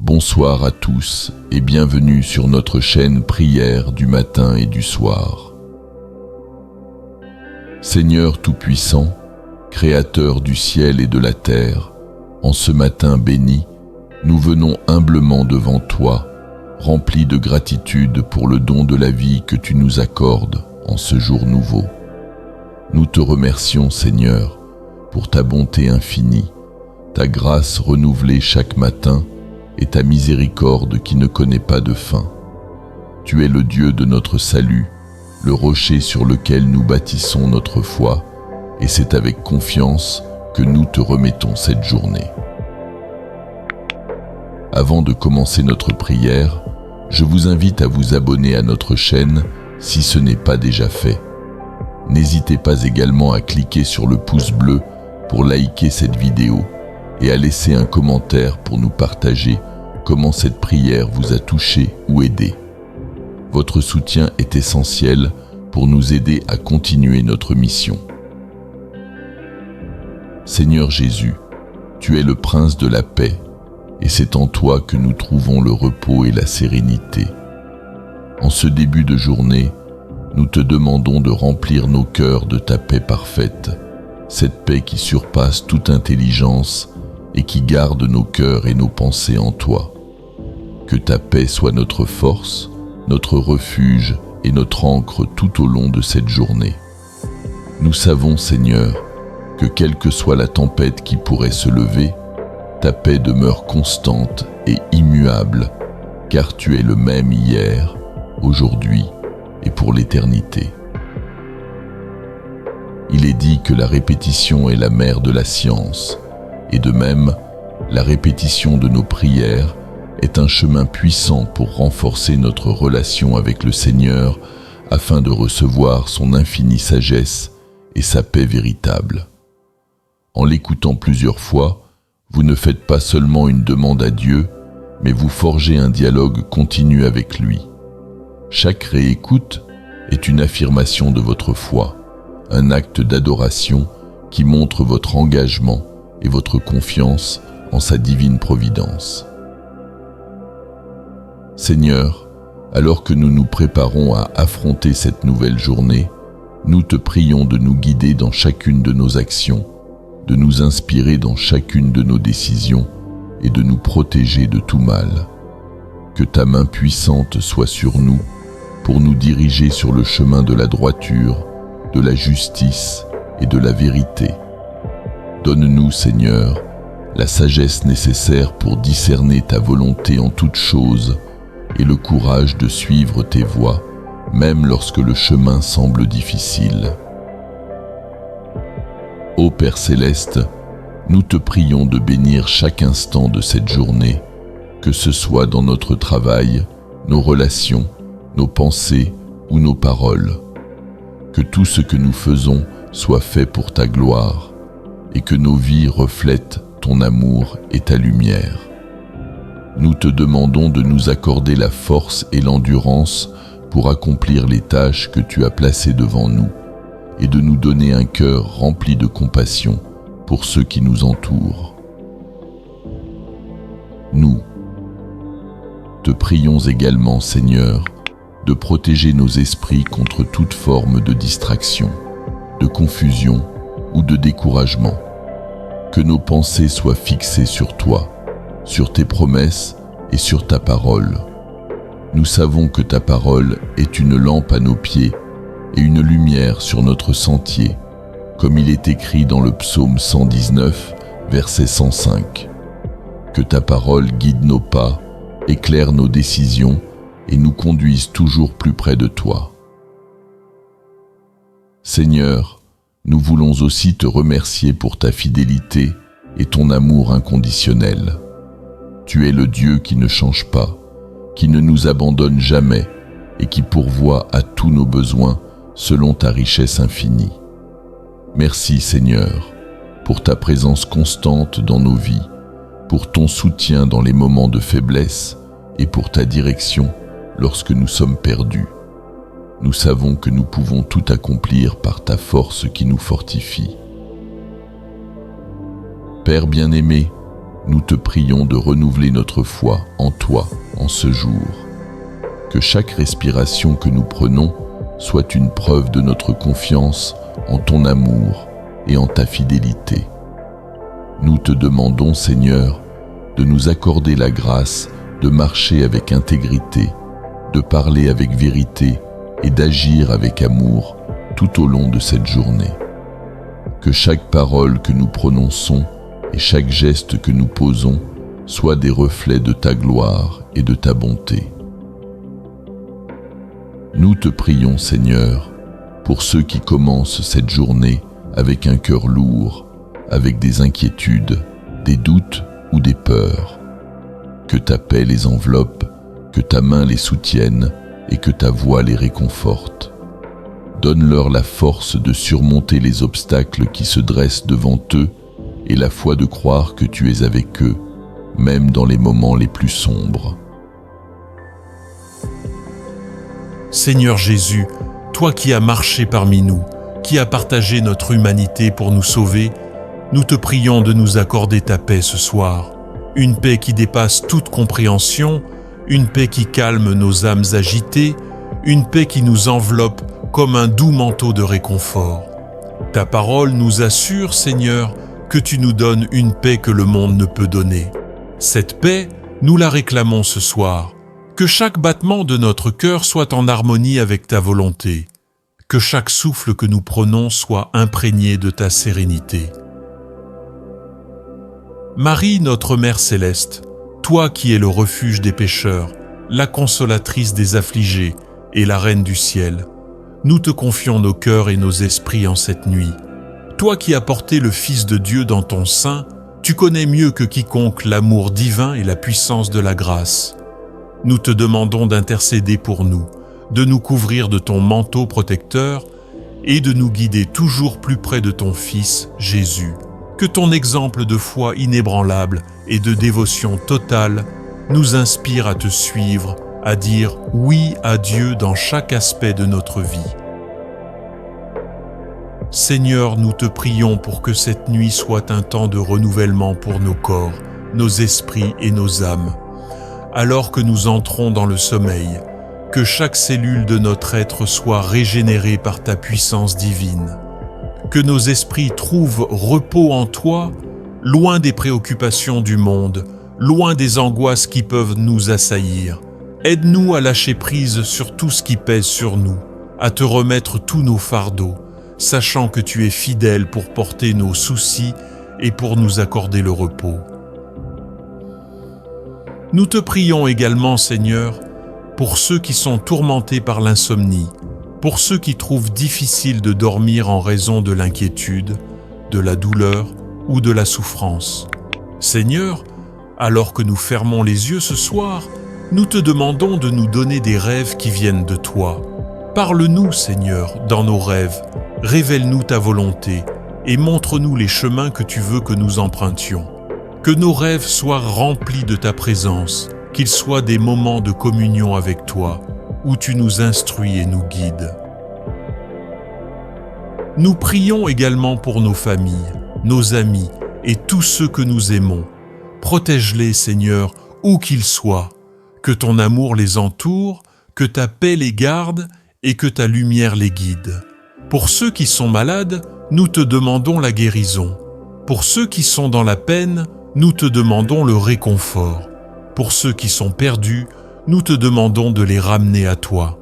Bonsoir à tous et bienvenue sur notre chaîne Prière du matin et du soir. Seigneur Tout-Puissant, Créateur du ciel et de la terre, en ce matin béni, nous venons humblement devant toi, remplis de gratitude pour le don de la vie que tu nous accordes en ce jour nouveau. Nous te remercions, Seigneur, pour ta bonté infinie, ta grâce renouvelée chaque matin et ta miséricorde qui ne connaît pas de fin. Tu es le Dieu de notre salut, le rocher sur lequel nous bâtissons notre foi, et c'est avec confiance que nous te remettons cette journée. Avant de commencer notre prière, je vous invite à vous abonner à notre chaîne si ce n'est pas déjà fait. N'hésitez pas également à cliquer sur le pouce bleu pour liker cette vidéo et à laisser un commentaire pour nous partager comment cette prière vous a touché ou aidé. Votre soutien est essentiel pour nous aider à continuer notre mission. Seigneur Jésus, tu es le Prince de la paix, et c'est en toi que nous trouvons le repos et la sérénité. En ce début de journée, nous te demandons de remplir nos cœurs de ta paix parfaite, cette paix qui surpasse toute intelligence et qui garde nos cœurs et nos pensées en toi. Que ta paix soit notre force, notre refuge et notre ancre tout au long de cette journée. Nous savons, Seigneur, que quelle que soit la tempête qui pourrait se lever, ta paix demeure constante et immuable, car tu es le même hier, aujourd'hui et pour l'éternité. Il est dit que la répétition est la mère de la science, et de même, la répétition de nos prières est un chemin puissant pour renforcer notre relation avec le Seigneur afin de recevoir son infinie sagesse et sa paix véritable. En l'écoutant plusieurs fois, vous ne faites pas seulement une demande à Dieu, mais vous forgez un dialogue continu avec lui. Chaque réécoute est une affirmation de votre foi, un acte d'adoration qui montre votre engagement et votre confiance en sa divine providence. Seigneur, alors que nous nous préparons à affronter cette nouvelle journée, nous te prions de nous guider dans chacune de nos actions, de nous inspirer dans chacune de nos décisions et de nous protéger de tout mal. Que ta main puissante soit sur nous pour nous diriger sur le chemin de la droiture, de la justice et de la vérité. Donne-nous, Seigneur, la sagesse nécessaire pour discerner ta volonté en toutes choses et le courage de suivre tes voies, même lorsque le chemin semble difficile. Ô Père Céleste, nous te prions de bénir chaque instant de cette journée, que ce soit dans notre travail, nos relations, nos pensées ou nos paroles. Que tout ce que nous faisons soit fait pour ta gloire, et que nos vies reflètent ton amour et ta lumière. Nous te demandons de nous accorder la force et l'endurance pour accomplir les tâches que tu as placées devant nous, et de nous donner un cœur rempli de compassion pour ceux qui nous entourent. Nous te prions également, Seigneur, de protéger nos esprits contre toute forme de distraction, de confusion ou de découragement. Que nos pensées soient fixées sur toi, sur tes promesses et sur ta parole. Nous savons que ta parole est une lampe à nos pieds et une lumière sur notre sentier, comme il est écrit dans le psaume 119, verset 105. Que ta parole guide nos pas, éclaire nos décisions et nous conduise toujours plus près de toi. Seigneur, nous voulons aussi te remercier pour ta fidélité et ton amour inconditionnel. Tu es le Dieu qui ne change pas, qui ne nous abandonne jamais et qui pourvoit à tous nos besoins selon ta richesse infinie. Merci Seigneur, pour ta présence constante dans nos vies, pour ton soutien dans les moments de faiblesse et pour ta direction lorsque nous sommes perdus. Nous savons que nous pouvons tout accomplir par ta force qui nous fortifie. Père bien-aimé, nous te prions de renouveler notre foi en toi en ce jour. Que chaque respiration que nous prenons soit une preuve de notre confiance en ton amour et en ta fidélité. Nous te demandons, Seigneur, de nous accorder la grâce de marcher avec intégrité, de parler avec vérité et d'agir avec amour tout au long de cette journée. Que chaque parole que nous prononçons et chaque geste que nous posons soient des reflets de ta gloire et de ta bonté. Nous te prions, Seigneur, pour ceux qui commencent cette journée avec un cœur lourd, avec des inquiétudes, des doutes ou des peurs. Que ta paix les enveloppe, que ta main les soutienne et que ta voix les réconforte. Donne-leur la force de surmonter les obstacles qui se dressent devant eux et la foi de croire que tu es avec eux, même dans les moments les plus sombres. Seigneur Jésus, toi qui as marché parmi nous, qui as partagé notre humanité pour nous sauver, nous te prions de nous accorder ta paix ce soir. Une paix qui dépasse toute compréhension, une paix qui calme nos âmes agitées, une paix qui nous enveloppe comme un doux manteau de réconfort. Ta parole nous assure, Seigneur, que tu nous donnes une paix que le monde ne peut donner. Cette paix, nous la réclamons ce soir. Que chaque battement de notre cœur soit en harmonie avec ta volonté. Que chaque souffle que nous prenons soit imprégné de ta sérénité. Marie, notre Mère céleste, toi qui es le refuge des pécheurs, la consolatrice des affligés et la Reine du ciel, nous te confions nos cœurs et nos esprits en cette nuit. Toi qui as porté le Fils de Dieu dans ton sein, tu connais mieux que quiconque l'amour divin et la puissance de la grâce. Nous te demandons d'intercéder pour nous, de nous couvrir de ton manteau protecteur et de nous guider toujours plus près de ton Fils, Jésus. Que ton exemple de foi inébranlable et de dévotion totale nous inspire à te suivre, à dire oui à Dieu dans chaque aspect de notre vie. Seigneur, nous te prions pour que cette nuit soit un temps de renouvellement pour nos corps, nos esprits et nos âmes. Alors que nous entrons dans le sommeil, que chaque cellule de notre être soit régénérée par ta puissance divine. Que nos esprits trouvent repos en toi, loin des préoccupations du monde, loin des angoisses qui peuvent nous assaillir. Aide-nous à lâcher prise sur tout ce qui pèse sur nous, à te remettre tous nos fardeaux, sachant que tu es fidèle pour porter nos soucis et pour nous accorder le repos. Nous te prions également, Seigneur, pour ceux qui sont tourmentés par l'insomnie, pour ceux qui trouvent difficile de dormir en raison de l'inquiétude, de la douleur ou de la souffrance. Seigneur, alors que nous fermons les yeux ce soir, nous te demandons de nous donner des rêves qui viennent de toi. Parle-nous, Seigneur, dans nos rêves, révèle-nous ta volonté et montre-nous les chemins que tu veux que nous empruntions. Que nos rêves soient remplis de ta présence, qu'ils soient des moments de communion avec toi, où tu nous instruis et nous guides. Nous prions également pour nos familles, nos amis et tous ceux que nous aimons. Protège-les, Seigneur, où qu'ils soient. Que ton amour les entoure, que ta paix les garde et que ta lumière les guide. Pour ceux qui sont malades, nous te demandons la guérison. Pour ceux qui sont dans la peine, nous te demandons le réconfort. Pour ceux qui sont perdus, nous te demandons de les ramener à toi.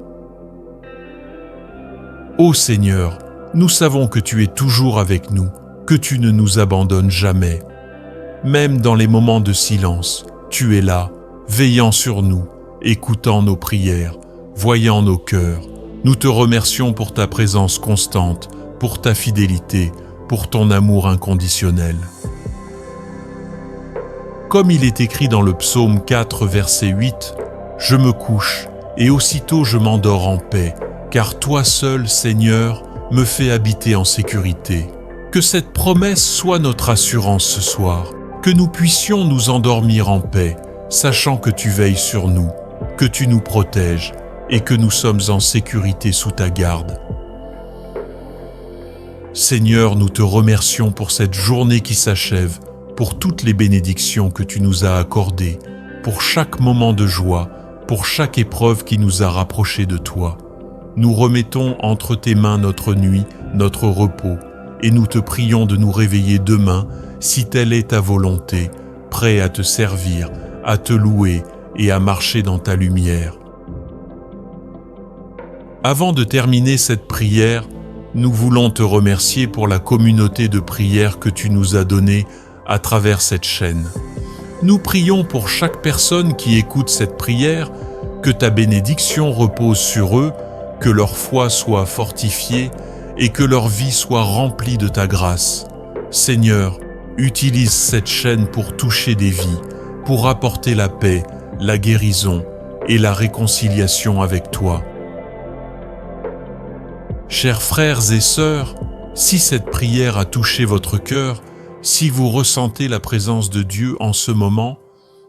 Ô Seigneur, nous savons que tu es toujours avec nous, que tu ne nous abandonnes jamais. Même dans les moments de silence, tu es là, veillant sur nous, écoutant nos prières, voyant nos cœurs. Nous te remercions pour ta présence constante, pour ta fidélité, pour ton amour inconditionnel. Comme il est écrit dans le psaume 4, verset 8, « Je me couche, et aussitôt je m'endors en paix, car toi seul, Seigneur, me fais habiter en sécurité. » Que cette promesse soit notre assurance ce soir, que nous puissions nous endormir en paix, sachant que tu veilles sur nous, que tu nous protèges et que nous sommes en sécurité sous ta garde. Seigneur, nous te remercions pour cette journée qui s'achève. pour toutes les bénédictions que tu nous as accordées, pour chaque moment de joie, pour chaque épreuve qui nous a rapprochés de toi. Nous remettons entre tes mains notre nuit, notre repos, et nous te prions de nous réveiller demain, si telle est ta volonté, prêt à te servir, à te louer et à marcher dans ta lumière. Avant de terminer cette prière, nous voulons te remercier pour la communauté de prière que tu nous as donnée à travers cette chaîne. Nous prions pour chaque personne qui écoute cette prière, que ta bénédiction repose sur eux, que leur foi soit fortifiée et que leur vie soit remplie de ta grâce. Seigneur, utilise cette chaîne pour toucher des vies, pour apporter la paix, la guérison et la réconciliation avec toi. Chers frères et sœurs, si cette prière a touché votre cœur, si vous ressentez la présence de Dieu en ce moment,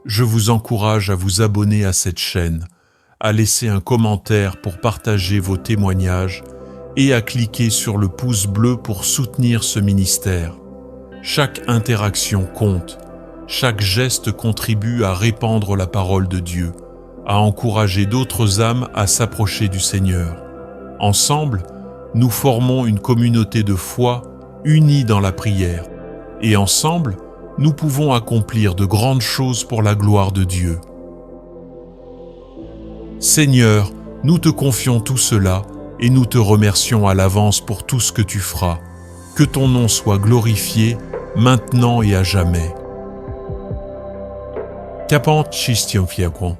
je vous encourage à vous abonner à cette chaîne, à laisser un commentaire pour partager vos témoignages et à cliquer sur le pouce bleu pour soutenir ce ministère. Chaque interaction compte, chaque geste contribue à répandre la parole de Dieu, à encourager d'autres âmes à s'approcher du Seigneur. Ensemble, nous formons une communauté de foi unie dans la prière, et ensemble, nous pouvons accomplir de grandes choses pour la gloire de Dieu. Seigneur, nous te confions tout cela et nous te remercions à l'avance pour tout ce que tu feras. Que ton nom soit glorifié, maintenant et à jamais. Kapant Chistium Fiakon.